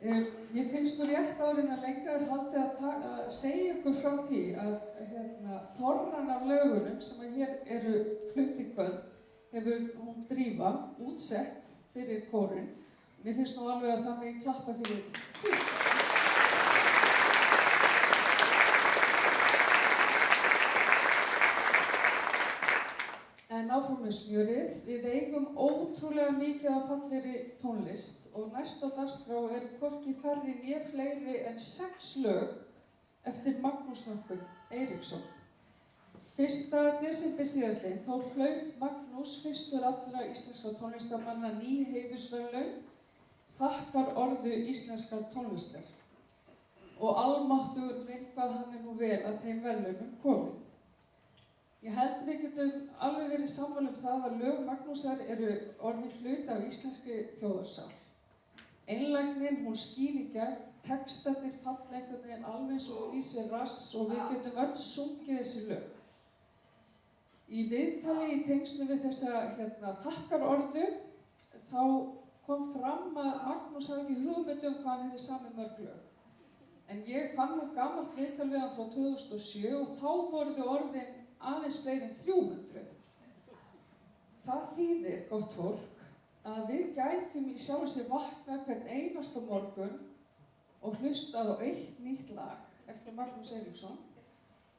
Mér finnst nú rétt árin að lengra haldið að segja ykkur frá því að þorran af lögunum sem að hér eru flutt í kvöld hefur hún Drífa útsett fyrir kórinn. Mér finnst nú alveg að það megi klappa fyrir því. En áfram með smjörið. Við eigum ótrúlega mikið af fallegri tónlist og næst á dagskrá eru hvorki færri né fleiri en 6 lög eftir Magnús Nokkur Eiríksson. 1. desember síðastliðinn þá hlaut Magnús fyrstur allra íslenskra tónlistarmanna ný heiðursverðlaun Þakkarorðu íslenskrar tónlistar. Og almáttugur minn hvað hann nú vel að þeim verðlaunum kominn. Ég held við getum alveg verið sammála það að lög Magnúsar eru orðin hluti af íslenskri þjóðarsál. Einlægnin, hún skín í gegn, textarnir falla einhvern veginn alveg eins og flís við rass og við getum öll sungið þessi lög. Í viðtali í tengslum við þessa þakkarorðu þá kom fram að Magnús hafði ekki hugmynd hvað hann hefði samið mörg lög. En ég fann nú gamalt viðtal við hann frá 2007 og þá voru þau orðin aðeins fleiri en 300. Það þýðir, gott fólk, að við gætum í sjálfu sér vaknað hvern einasta morgun og hlustað á eitt nýtt lag eftir Magnús Eiríksson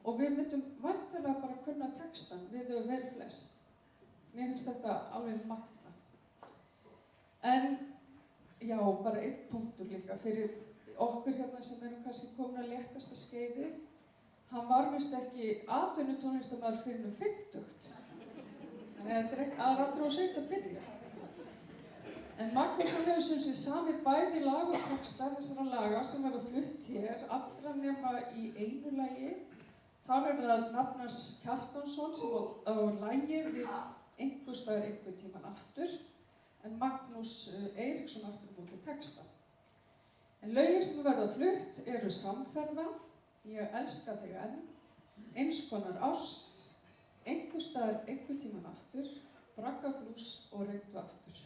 og við myndum væntanlega bara kunna textan við þau vel flest. Mér finnst þetta alveg magna. En já, bara einn punktur líka fyrir okkur hérna sem erum kannski komin að léttasta skeiði. Hann var vist ekki atvinnutónlistarmaður fyrir nú 50. Þannig að þetta er aftur á seint að byrja. En Magnús hefur sem sé samið bæði lag og texta þessara laga sem verða flutt hér, allra nema í einu lagi. Þar er það Nafnas Kjartansson sem á lagið við einhvers staðar einhvern tímann aftur, en Magnús Eiríksson aftur á móti texta. En lögin sem verða flutt eru Samferða, Ég elska þig enn, Eins konar ást, Einhvers staðar einhvern tímann aftur, Braggablús og Reyktu aftur.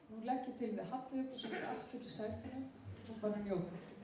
Nú legg ég til þið hallið ykkur sem aftur í sætinu og bara njótið.